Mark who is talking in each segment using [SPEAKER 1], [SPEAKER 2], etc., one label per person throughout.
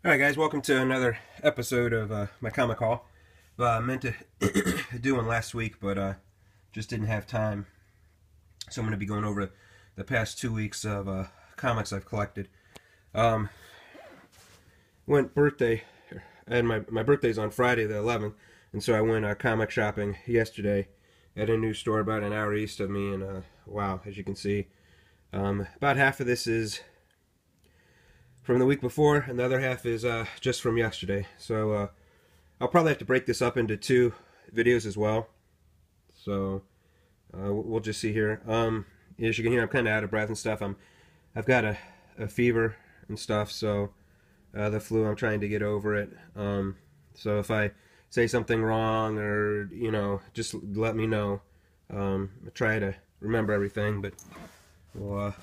[SPEAKER 1] Alright guys, welcome to another episode of my comic haul. I meant to do one last week, but just didn't have time. So I'm going to be going over the past 2 weeks of comics I've collected. Went birthday, and my birthday's on Friday the 11th, and so I went comic shopping yesterday at a new store about an hour east of me, and wow, as you can see, about half of this is from the week before, and the other half is just from yesterday. So I'll probably have to break this up into two videos as well. So we'll just see here. As you can hear, I'm kind of out of breath and stuff. I've got a fever and stuff, so the flu. I'm trying to get over it. So if I say something wrong, or just let me know. I'll try to remember everything, but we'll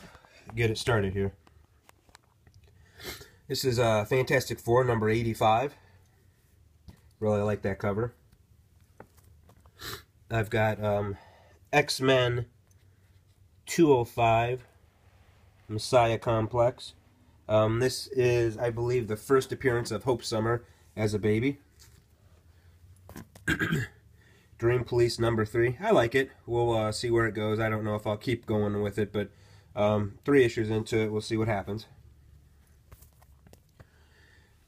[SPEAKER 1] get it started here. This is Fantastic Four number 85. Really like that cover. I've got X-Men 205, Messiah Complex. This is, I believe, the first appearance of Hope Summer as a baby. Dream Police number 3. I like it. We'll see where it goes. I don't know if I'll keep going with it, but 3 issues into it, we'll see what happens.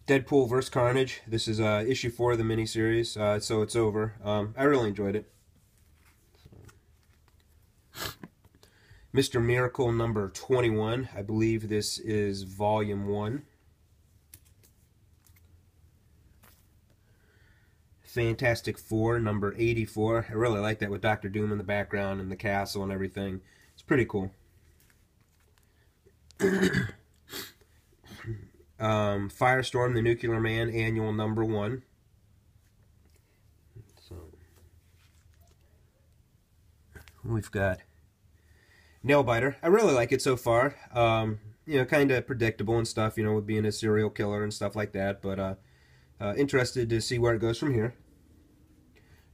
[SPEAKER 1] Deadpool vs. Carnage. This is issue 4 of the miniseries, so it's over. I really enjoyed it. Mr. Miracle number 21. I believe this is volume 1. Fantastic Four number 84. I really like that with Dr. Doom in the background and the castle and everything. It's pretty cool. Firestorm, the Nuclear Man, annual number 1. So we've got Nailbiter. I really like it so far. Kind of predictable and stuff, with being a serial killer and stuff like that, but interested to see where it goes from here.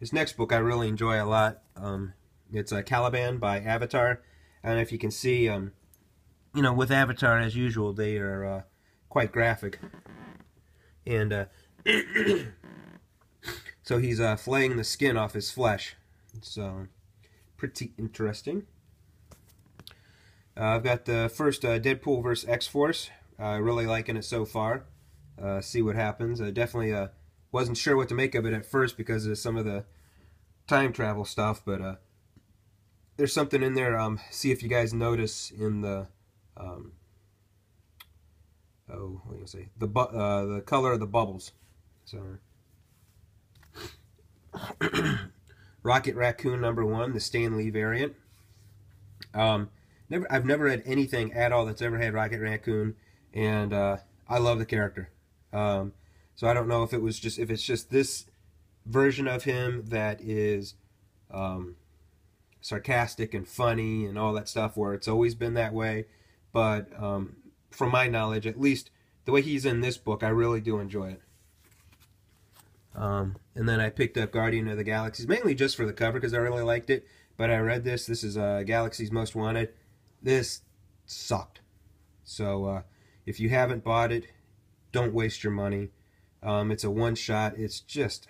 [SPEAKER 1] This next book I really enjoy a lot. It's Caliban by Avatar. I don't know if you can see, with Avatar, as usual, they are quite graphic. And so he's flaying the skin off his flesh. So pretty interesting. I've got the first Deadpool vs. X-Force. Really liking it so far. See what happens. I definitely wasn't sure what to make of it at first because of some of the time travel stuff, but there's something in there. See if you guys notice in the what do you say? The color of the bubbles. So Rocket Raccoon number 1, the Stan Lee variant. I've never read anything at all that's ever had Rocket Raccoon, and I love the character. So I don't know if it's just this version of him that is sarcastic and funny and all that stuff, where it's always been that way. But from my knowledge, at least the way he's in this book, I really do enjoy it. And then I picked up Guardian of the Galaxies, mainly just for the cover because I really liked it. But I read this. This is Galaxy's Most Wanted. This sucked. So if you haven't bought it, don't waste your money. It's a one-shot. It's just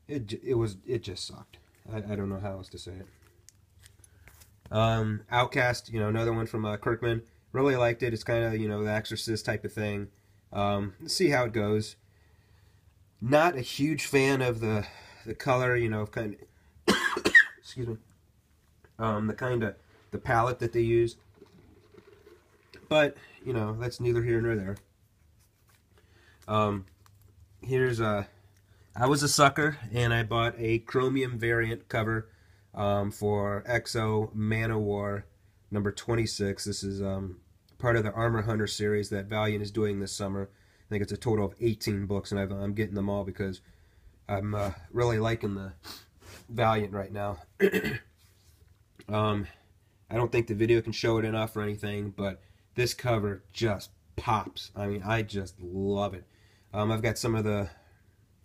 [SPEAKER 1] it just sucked. I don't know how else to say it. Outcast, another one from Kirkman. Really liked it. It's kind of the Exorcist type of thing. Let's see how it goes. Not a huge fan of the color, kind of excuse me. The palette that they use. But, that's neither here nor there. Here's I was a sucker, and I bought a chromium variant cover for X-O Manowar number 26. This is part of the Armor Hunter series that Valiant is doing this summer. I think it's a total of 18 books, and I'm getting them all because I'm really liking the Valiant right now. I don't think the video can show it enough or anything, but this cover just pops. I mean, I just love it. I've got some of the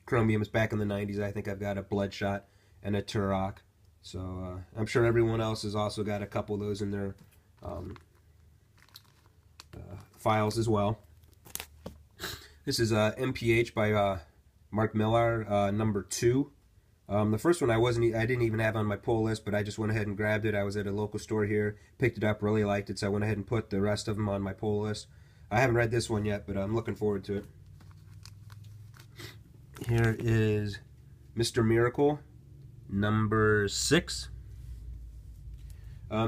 [SPEAKER 1] chromiums back in the 90s. I think I've got a Bloodshot and a Turok. So I'm sure everyone else has also got a couple of those in their files as well. This is MPH by Mark Millar, number 2. The first one I didn't even have on my pull list, but I just went ahead and grabbed it. I was at a local store here, picked it up, really liked it, so I went ahead and put the rest of them on my pull list. I haven't read this one yet, but I'm looking forward to it. Here is Mr. Miracle, number 6.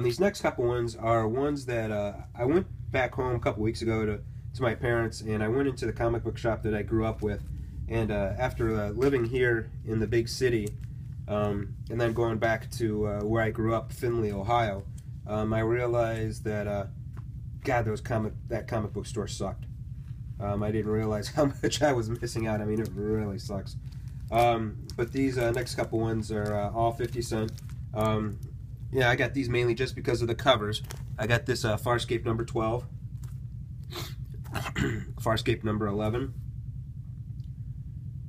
[SPEAKER 1] These next couple ones are ones that I went back home a couple weeks ago to my parents, and I went into the comic book shop that I grew up with. And after living here in the big city, and then going back to where I grew up, Findlay, Ohio, I realized that God, that comic book store sucked. I didn't realize how much I was missing out. I mean, it really sucks. But these next couple ones are all 50 cents. Yeah, I got these mainly just because of the covers. I got this Farscape number 12, Farscape number 11.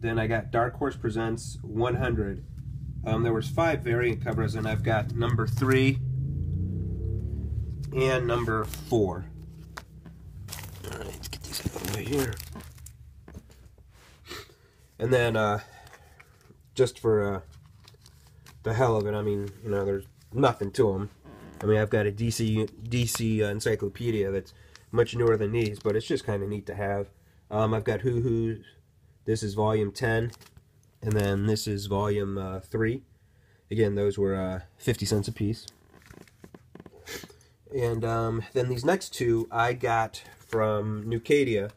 [SPEAKER 1] Then I got Dark Horse Presents 100. There was 5 variant covers, and I've got number 3 and number 4. All right, let's get these out of the way here. And then, just for the hell of it, I mean, you know, there's nothing to them. I mean, I've got a DC encyclopedia that's much newer than these, but it's just kind of neat to have. I've got Who Who's. This is volume 10, and then this is volume 3. Again, those were 50 cents a piece. And then these next 2 I got from Nucadia.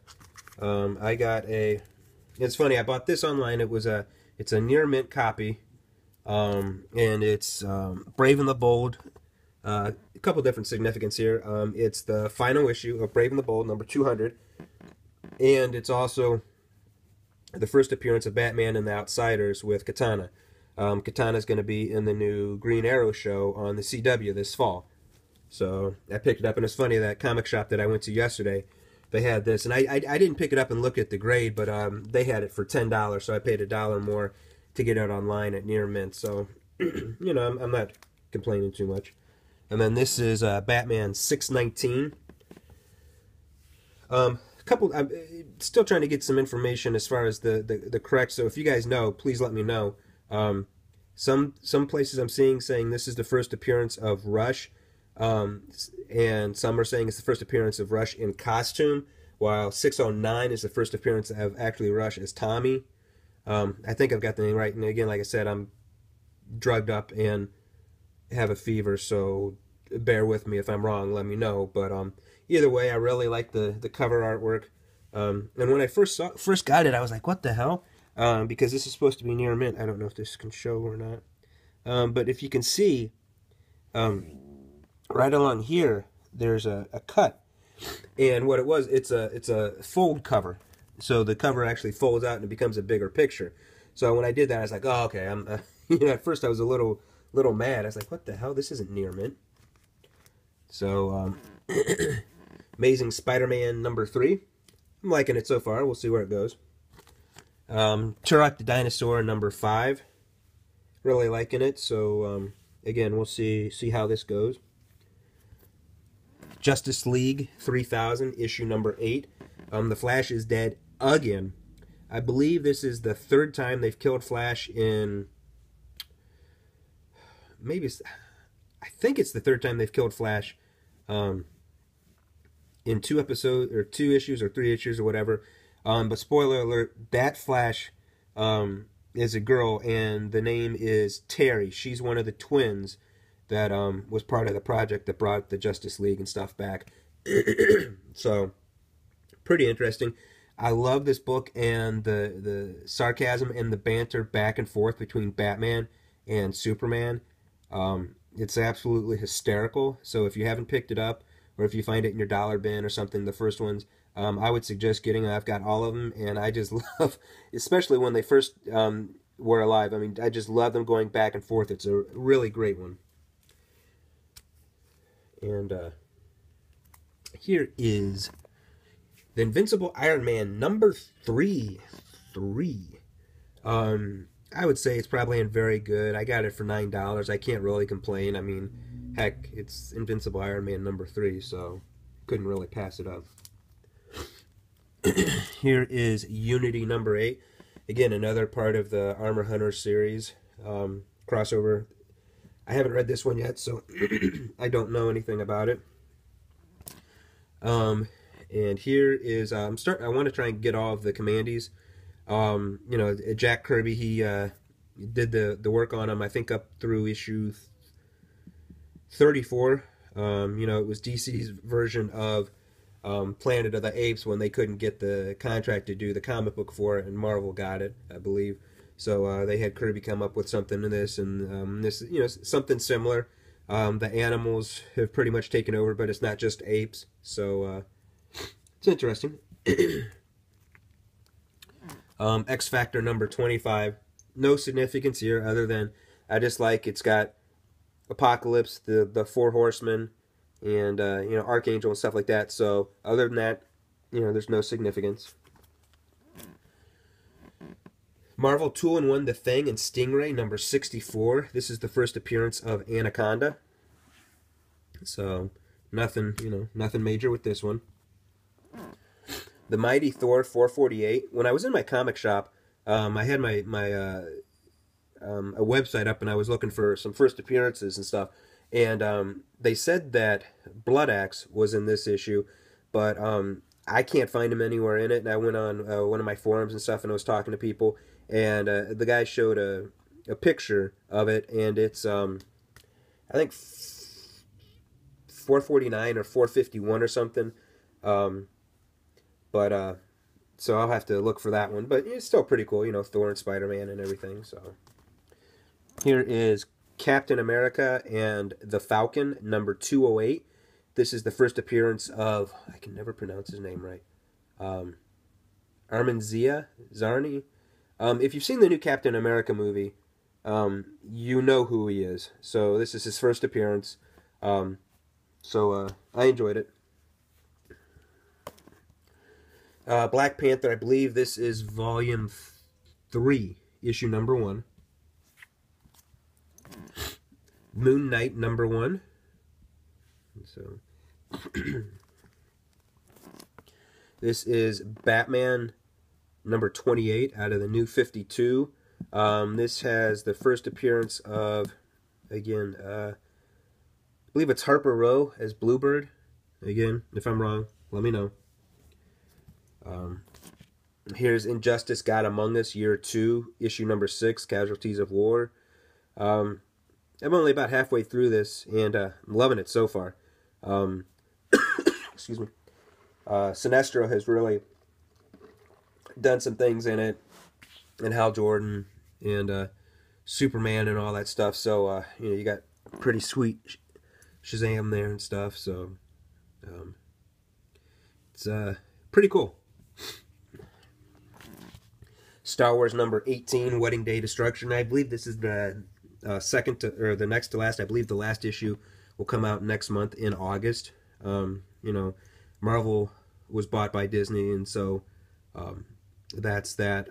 [SPEAKER 1] I got it's funny, I bought this online. It's a near mint copy, and it's Brave and the Bold. A couple different significance here. It's the final issue of Brave and the Bold, number 200, and it's also the first appearance of Batman and the Outsiders with Katana. Katana's going to be in the new Green Arrow show on the CW this fall. So I picked it up, and it's funny, that comic shop that I went to yesterday, they had this, and I didn't pick it up and look at the grade, but they had it for $10, so I paid $1 more to get it online at near mint. So, you know, I'm not complaining too much. And then this is Batman 619. I'm still trying to get some information as far as the correct. So if you guys know, please let me know. Some places I'm saying this is the first appearance of Rush, and some are saying it's the first appearance of Rush in costume, while 609 is the first appearance of actually Rush as Tommy. I think I've got the name right. And again, like I said, I'm drugged up and have a fever, so bear with me if I'm wrong. Let me know. But either way, I really like the cover artwork. And when I first got it, I was like, what the hell? Because this is supposed to be near mint. I don't know if this can show or not. But if you can see, right along here, there's a cut. And what it was, it's a fold cover. So the cover actually folds out and it becomes a bigger picture. So when I did that, I was like, oh, okay. You know, at first I was a little mad. I was like, what the hell? This isn't near mint. So, Amazing Spider-Man number 3. I'm liking it so far. We'll see where it goes. Turok the Dinosaur number 5. Really liking it. So, again, we'll see how this goes. Justice League 3000, issue number 8. The Flash is dead again. I believe this is the 3rd time they've killed Flash in... I think it's the 3rd time they've killed Flash in 2 episodes, or 2 issues, or 3 issues, or whatever. But spoiler alert, that Flash is a girl, and the name is Terry. She's one of the twins that was part of the project that brought the Justice League and stuff back. So, pretty interesting. I love this book and the sarcasm and the banter back and forth between Batman and Superman. It's absolutely hysterical. So if you haven't picked it up, or if you find it in your dollar bin or something, the first ones, I would suggest getting it. I've got all of them, and I just love, especially when they first were alive. I mean, I just love them going back and forth. It's a really great one. And here is the Invincible Iron Man number 3. I would say it's probably in very good. I got it for $9. I can't really complain. I mean, heck, it's Invincible Iron Man number 3, so couldn't really pass it up. Here is Unity number 8. Again, another part of the Armor Hunter series crossover. I haven't read this one yet, so I don't know anything about it. And here is I want to try and get all of the Commandees. You know, Jack Kirby, he did the work on them, I think, up through issue 34. You know, it was DC's version of Planet of the Apes when they couldn't get the contract to do the comic book for it, and Marvel got it, I believe. So they had Kirby come up with something in this, and this, you know, something similar. The animals have pretty much taken over, but it's not just apes, so it's interesting. X Factor number 25. No significance here other than I just like it's got Apocalypse, the Four Horsemen, and you know, Archangel and stuff like that. So other than that, you know, there's no significance. Marvel 2-in-1 The Thing and Stingray number 64. This is the first appearance of Anaconda. So nothing, you know, nothing major with this one. The Mighty Thor 448. When I was in my comic shop, I had my a website up, and I was looking for some first appearances and stuff. And they said that Blood Axe was in this issue, but I can't find him anywhere in it. And I went on one of my forums and stuff, and I was talking to people, and the guy showed a picture of it, and it's I think 449 or 451 or something. So I'll have to look for that one. But it's still pretty cool, you know, Thor and Spider-Man and everything. So here is Captain America and the Falcon, number 208. This is the first appearance of, I can never pronounce his name right, Armin Zarni. If you've seen the new Captain America movie, you know who he is. So this is his first appearance. I enjoyed it. Black Panther, I believe this is volume 3, issue number 1. Moon Knight number 1. So this is Batman number 28 out of the New 52. This has the first appearance of, again, I believe it's Harper Row as Bluebird. Again, if I'm wrong, let me know. Here's Injustice God Among Us, Year 2, issue number 6, Casualties of War. I'm only about halfway through this, and I'm loving it so far. Excuse me. Sinestro has really done some things in it, and Hal Jordan, and Superman, and all that stuff. So, you know, you got pretty sweet Shazam there and stuff. So, it's pretty cool. Star Wars number 18, Wedding Day Destruction. I believe this is the the next to last. I believe the last issue will come out next month in August. You know, Marvel was bought by Disney, and so that's that.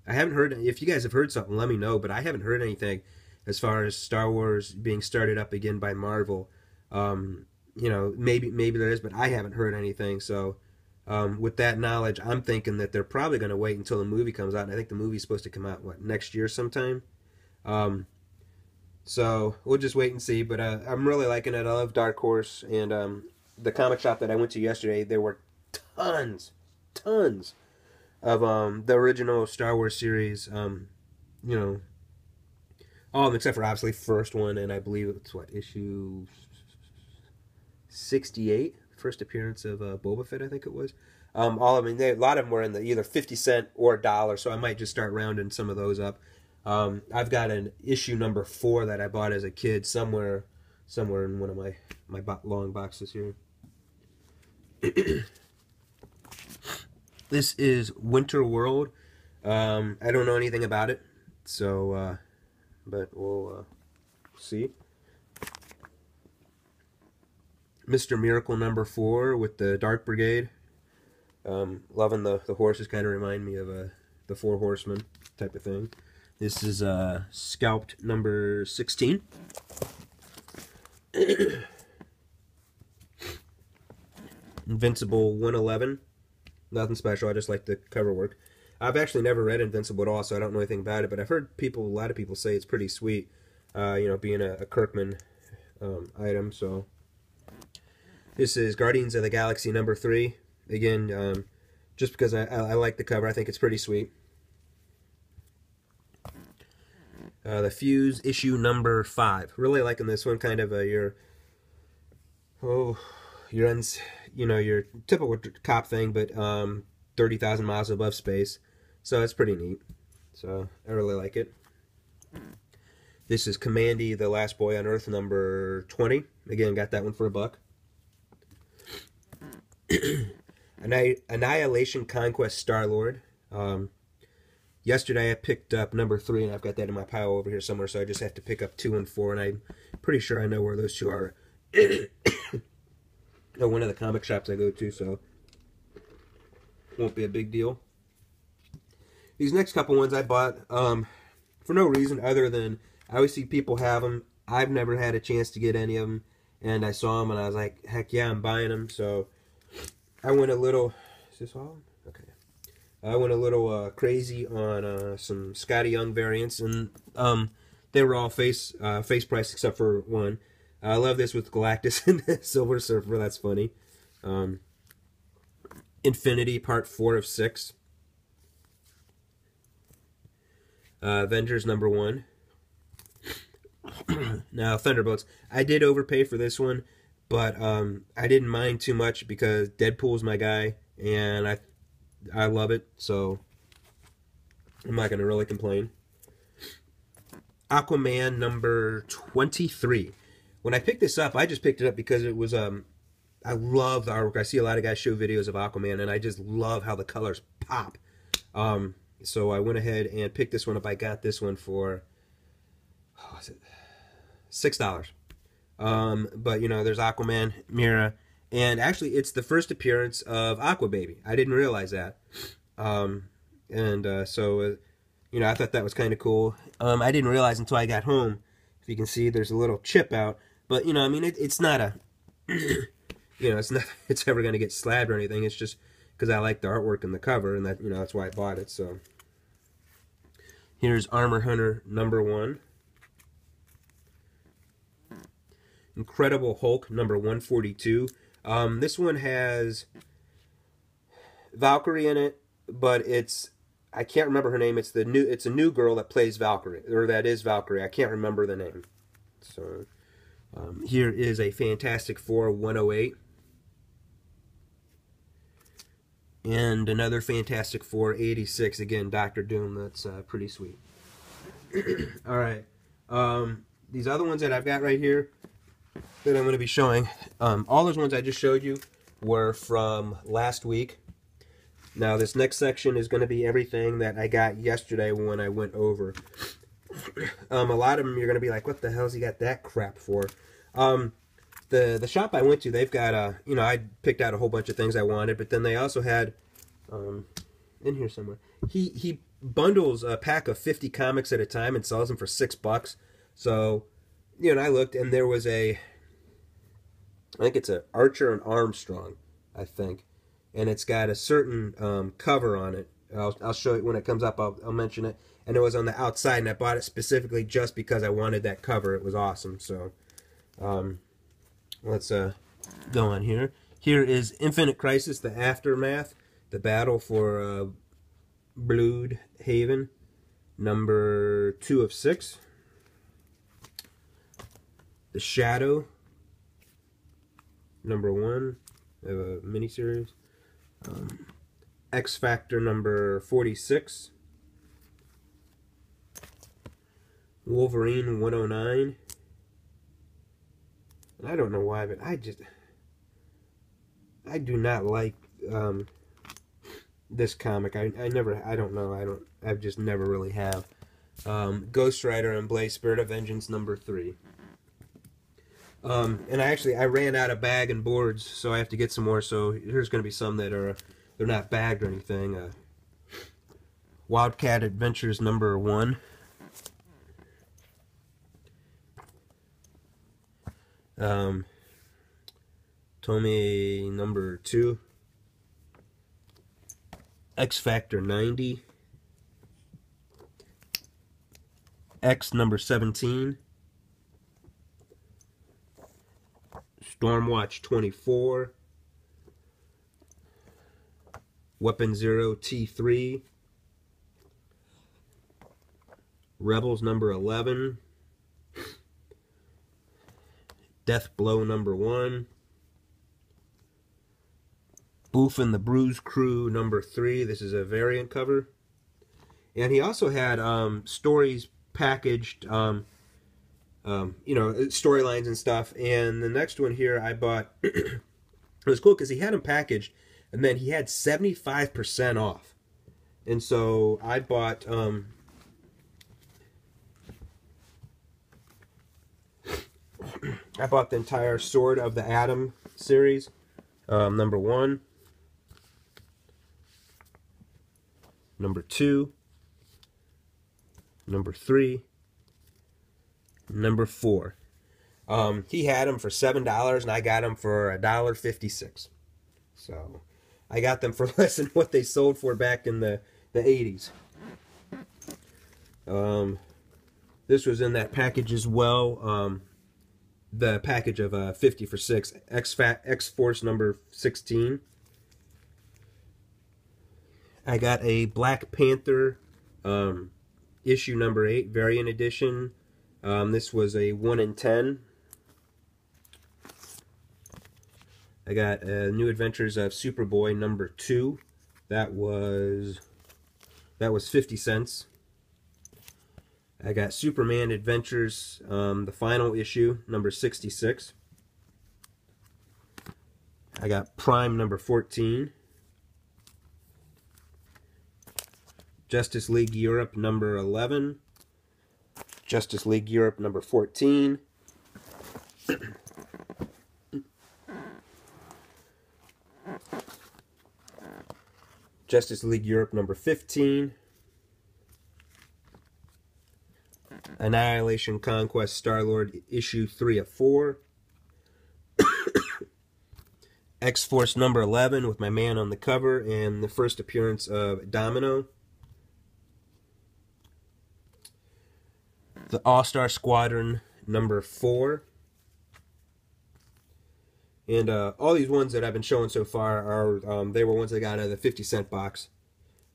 [SPEAKER 1] I haven't heard, if you guys have heard something, let me know, but I haven't heard anything as far as Star Wars being started up again by Marvel. You know, maybe there is, but I haven't heard anything. So with that knowledge, I'm thinking that they're probably going to wait until the movie comes out, and I think the movie's supposed to come out, what, next year sometime? So we'll just wait and see, but I'm really liking it. I love Dark Horse, and the comic shop that I went to yesterday, there were tons of the original Star Wars series, you know, all of them except for obviously first one, and I believe it's what, issue 68, first appearance of Boba Fett, I think it was. All of them, a lot of them were in the either 50 cent or $1, so I might just start rounding some of those up. I've got an issue number 4 that I bought as a kid somewhere in one of my long boxes here. This is Winter World. I don't know anything about it, so but we'll see. Mr. Miracle number 4 with the Dark Brigade. Loving the horses, kind of remind me of the Four Horsemen type of thing. This is Scalped number 16. Invincible 111. Nothing special. I just like the cover work. I've actually never read Invincible at all, so I don't know anything about it. But I've heard a lot of people say it's pretty sweet. You know, being a Kirkman item. So this is Guardians of the Galaxy #3. Again, just because I like the cover, I think it's pretty sweet. The Fuse issue #5. Really liking this one. Kind of your your typical cop thing, but 30,000 miles above space. So it's pretty neat. So I really like it. This is Commandy, the Last Boy on Earth #20. Again, got that one for $1. Annihilation Conquest Star-Lord. Yesterday I picked up #3, and I've got that in my pile over here somewhere, so I just have to pick up 2 and 4, and I'm pretty sure I know where those 2 are. One of the comic shops I go to, so won't be a big deal. These next couple ones I bought for no reason other than I always see people have them. I've never had a chance to get any of them, and I saw them, and I was like, heck yeah, I'm buying them. So I went a little... Is this all? Okay. I went a little crazy on some Scotty Young variants, and they were all face price except for one. I love this with Galactus and Silver Surfer. That's funny. Infinity Part 4 of 6. Avengers #1. Now, Thunderbolts. I did overpay for this one, but I didn't mind too much because Deadpool's my guy, and I love it, so I'm not going to really complain. Aquaman #23. When I picked this up, I just picked it up because it was, I love the artwork. I see a lot of guys show videos of Aquaman, and I just love how the colors pop. So I went ahead and picked this one up. I got this one for, oh, was it $6. But, you know, there's Aquaman, Mera, and actually it's the first appearance of Aquababy. I didn't realize that. So, you know, I thought that was kind of cool. I didn't realize until I got home. If you can see, there's a little chip out. But, you know, I mean, it's not a, you know, it's ever going to get slabbed or anything. It's just because I like the artwork and the cover, and that, you know, that's why I bought it. So here's Armor Hunter #1. Incredible Hulk #142. This one has Valkyrie in it, but I can't remember her name. It's a new girl that plays Valkyrie, or that is Valkyrie. I can't remember the name. So here is a Fantastic Four 108. And another Fantastic Four 86. Again, Doctor Doom. That's pretty sweet. Alright. These other ones that I've got right here that I'm going to be showing, all those ones I just showed you were from last week. Now this next section is going to be everything that I got yesterday when I went over. A lot of them you're going to be like, what the hell's he got that crap for? The shop I went to, they've got you know, I picked out a whole bunch of things I wanted, but then they also had in here somewhere. He bundles a pack of 50 comics at a time and sells them for $6. So, you know, I looked and there was I think it's a Archer and Armstrong, I think, and it's got a certain cover on it. I'll show it when it comes up. I'll mention it. And it was on the outside, and I bought it specifically just because I wanted that cover. It was awesome. So, let's go on here. Here is Infinite Crisis: The Aftermath, the battle for Blood Haven, #2 of 6. The Shadow, #1, a miniseries. X Factor #46. Wolverine 109. And I don't know why, but I do not like this comic. I just never really have. Ghost Rider and Blade Spirit of Vengeance #3. And I ran out of bag and boards, so I have to get some more. So here's going to be some that are, they're not bagged or anything. Wildcat Adventures #1. Tomei #2. X Factor 90, X number 17, Stormwatch 24, Weapon Zero T3, Rebels number 11, Death Blow number 1, Boof and the Bruise Crew number 3. This is a variant cover. And he also had stories packaged, you know, storylines and stuff. And the next one here I bought, it was cool because he had them packaged, and then he had 75% off. And so I bought the entire Sword of the Atom series, number 1, number 2, number 3, number 4. He had them for $7, and I got them for $1.56. So I got them for less than what they sold for back in the 80s. This was in that package as well. The package of 50 for 6, X-Force number 16. I got a Black Panther issue number 8 variant edition. This was a 1 in 10. I got New Adventures of Superboy number 2. That was 50 cents. I got Superman Adventures, the final issue, number 66. I got Prime number 14. Justice League Europe number 11. Justice League Europe number 14. Justice League Europe number 15. Annihilation Conquest Star-Lord issue 3 of 4. X-Force number 11 with my man on the cover, and the first appearance of Domino. The All-Star Squadron number 4. And all these ones that I've been showing so far are they were ones I got out of the 50-cent box.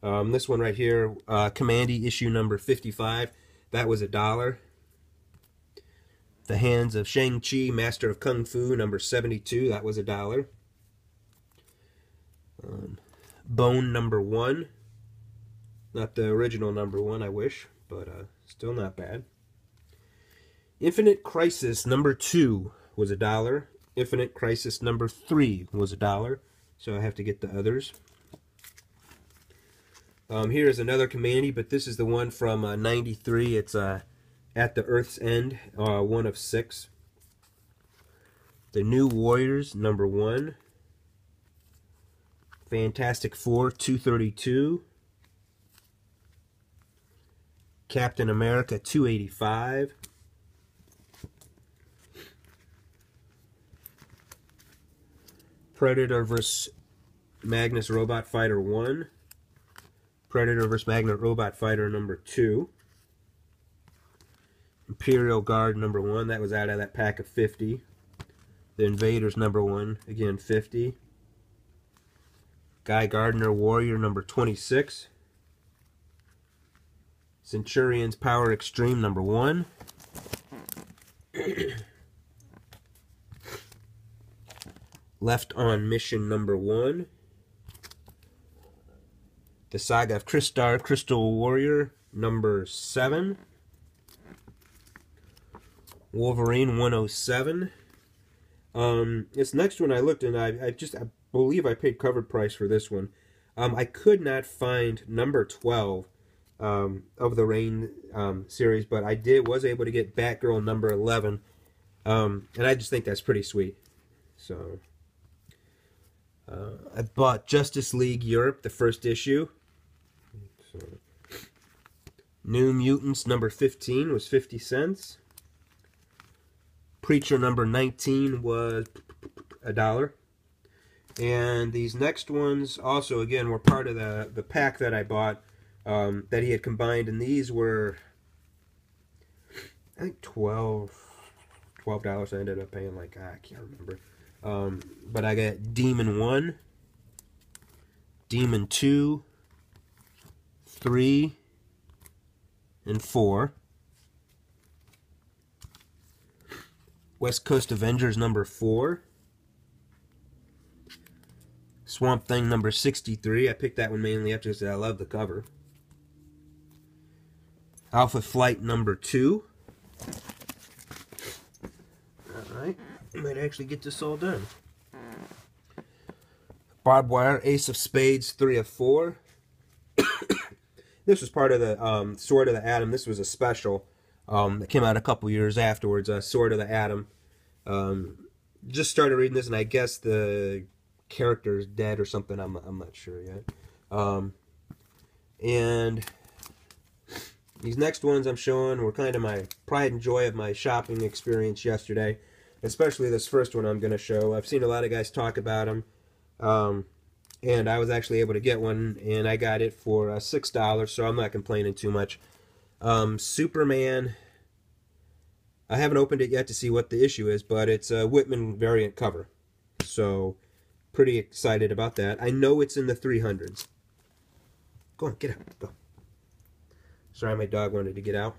[SPEAKER 1] This one right here, Commandy issue number 55. That was $1. The Hands of Shang-Chi, Master of Kung Fu, number 72. That was $1. Bone number 1. Not the original number 1, I wish, but still not bad. Infinite Crisis number 2 was $1. Infinite Crisis number 3 was $1. So I have to get the others. Here is another Commandy, but this is the one from 93. It's At the Earth's End, 1 of 6. The New Warriors, number 1. Fantastic Four, 232. Captain America, 285. Predator vs. Magnus Robot Fighter 1. Predator vs. Magnus Robot Fighter number 2. Imperial Guard number 1. That was out of that pack of 50. The Invaders number 1. Again, 50. Guy Gardner Warrior number 26. Centurion's Power Extreme number 1. Left on Mission number 1. The Saga of Crystar Crystal Warrior number 7. Wolverine 107. This next one I looked, and I believe I paid covered price for this one. I could not find number 12 of the Reign series, but I was able to get Batgirl number 11, and I just think that's pretty sweet. So I bought Justice League Europe, the first issue. So, New Mutants number 15 was 50 cents. Preacher number 19 was $1. And these next ones also, again, were part of the pack that I bought that he had combined. And these were, I think, $12 I ended up paying, like, I can't remember. But I got Demon 1, Demon 2, 3, and 4. West Coast Avengers number 4. Swamp Thing number 63. I picked that one mainly up just because I love the cover. Alpha Flight number 2. Alright, I might actually get this all done. Barbed Wire Ace of Spades 3 of 4. This was part of the Sword of the Atom. This was a special that came out a couple years afterwards. Sword of the Atom. Just started reading this, and I guess the character is dead or something. I'm not sure yet. And these next ones I'm showing were kind of my pride and joy of my shopping experience yesterday. Especially this first one I'm going to show. I've seen a lot of guys talk about them. And I was actually able to get one, and I got it for $6, so I'm not complaining too much. Superman, I haven't opened it yet to see what the issue is, but it's a Whitman variant cover. So, pretty excited about that. I know it's in the 300s. Go on, get out, go. Sorry, my dog wanted to get out.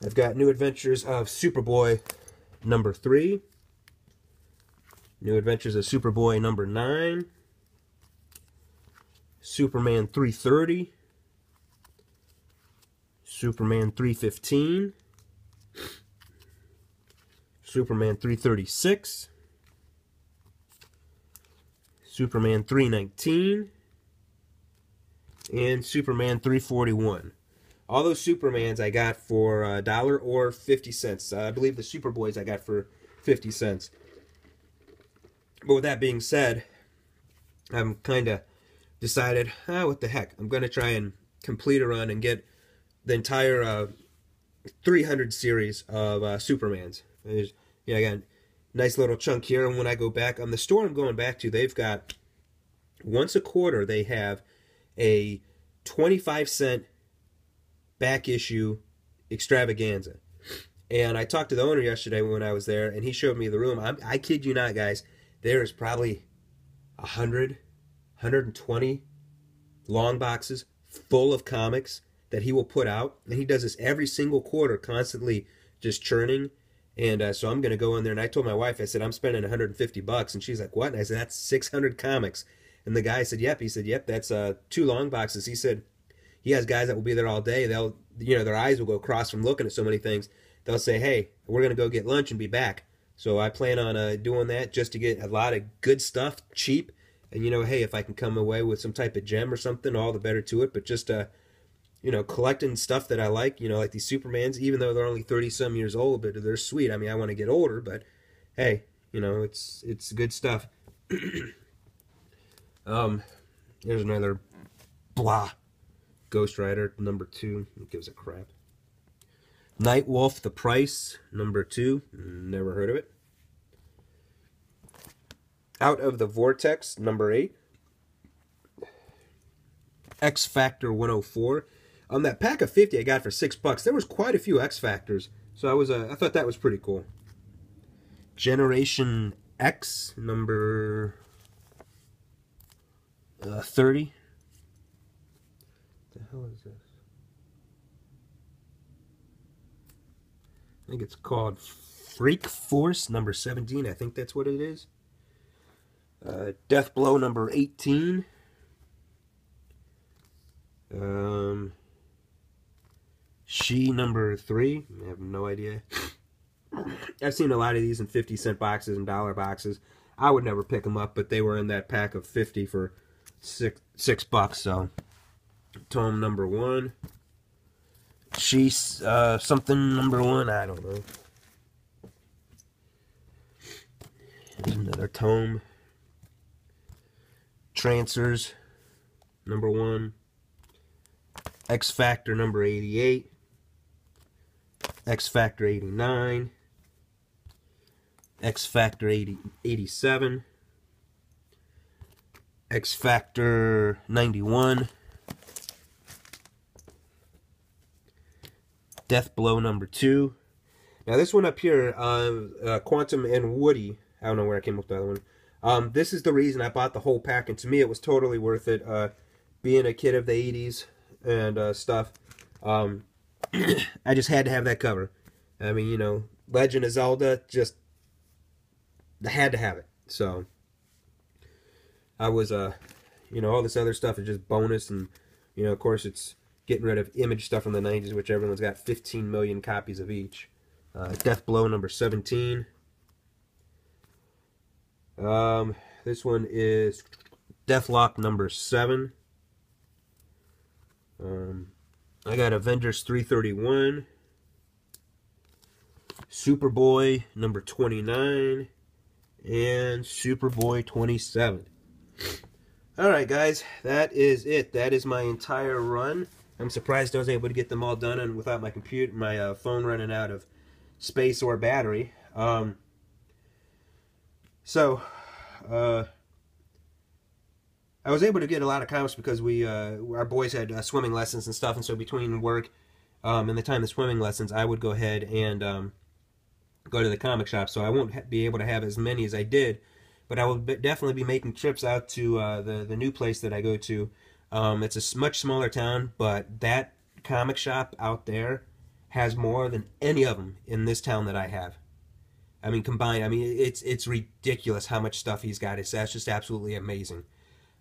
[SPEAKER 1] I've got New Adventures of Superboy number 3. New Adventures of Superboy number 9. Superman 330. Superman 315. Superman 336. Superman 319. And Superman 341. All those Supermans I got for $1 or 50 cents. I believe the Superboys I got for 50 cents. But with that being said, I'm kind of decided, what the heck. I'm going to try and complete a run and get the entire 300 series of Supermans. I got a nice little chunk here. And when I go back, the store I'm going back to, they've got, once a quarter, they have a 25-cent back issue extravaganza. And I talked to the owner yesterday when I was there, and he showed me the room. I kid you not, guys. There is probably 100, 120 long boxes full of comics that he will put out. And he does this every single quarter, constantly just churning. And so I'm going to go in there. And I told my wife, I said, I'm spending $150. And she's like, what? And I said, that's 600 comics. And the guy said, yep. He said, yep, that's 2 long boxes. He said, he has guys that will be there all day. They'll, their eyes will go cross from looking at so many things. They'll say, hey, we're going to go get lunch and be back. So I plan on doing that just to get a lot of good stuff, cheap. And, hey, if I can come away with some type of gem or something, all the better to it. But just, collecting stuff that I like, like these Supermans, even though they're only 30-some years old, but they're sweet. I mean, I want to get older, but, hey, it's good stuff. Here's another blah. Ghost Rider, number 2. Who gives a crap? Nightwolf, The Price, number 2. Never heard of it. Out of the Vortex, number 8. X Factor 104. On that pack of 50 I got for $6, there was quite a few X Factors. So I thought that was pretty cool. Generation X, number 30. What the hell is this? I think it's called Freak Force number 17. I think that's what it is. Death Blow number 18. She number 3. I have no idea. I've seen a lot of these in 50-cent boxes and dollar boxes. I would never pick them up, but they were in that pack of 50 for $6. So, tome number 1. She's something number 1. I don't know. Here's another tome. Trancers number 1. X Factor number 88. X Factor 89. X Factor 87, X Factor 91, Death Blow number 2. Now this one up here, Quantum and Woody, I don't know where I came up with the other one. This is the reason I bought the whole pack, and to me it was totally worth it. Being a kid of the 80s and stuff, I just had to have that cover. I mean, you know, Legend of Zelda, just I had to have it. So I was, you know, all this other stuff is just bonus, and you know, of course, it's getting rid of Image stuff from the 90s, which everyone's got 15 million copies of each. Death Blow number 17. This one is Deathlock number 7. I got Avengers 331. Superboy number 29. And Superboy 27. Alright guys, that is it. That is my entire run. I'm surprised I was able to get them all done and without my computer, my phone running out of space or battery. I was able to get a lot of comics because our boys had swimming lessons and stuff, and so between work and the time of the swimming lessons, I would go ahead and go to the comic shop. So I won't be able to have as many as I did, but I will definitely be making trips out to the new place that I go to. It's a much smaller town, but that comic shop out there has more than any of them in this town that I have. I mean, combined, I mean, it's ridiculous how much stuff he's got. That's just absolutely amazing.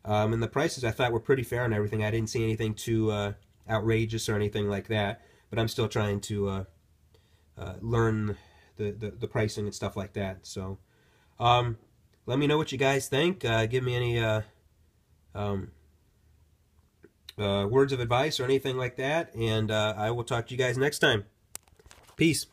[SPEAKER 1] And the prices I thought were pretty fair and everything. I didn't see anything too outrageous or anything like that. But I'm still trying to learn the pricing and stuff like that. So let me know what you guys think. Give me any words of advice or anything like that. And I will talk to you guys next time. Peace.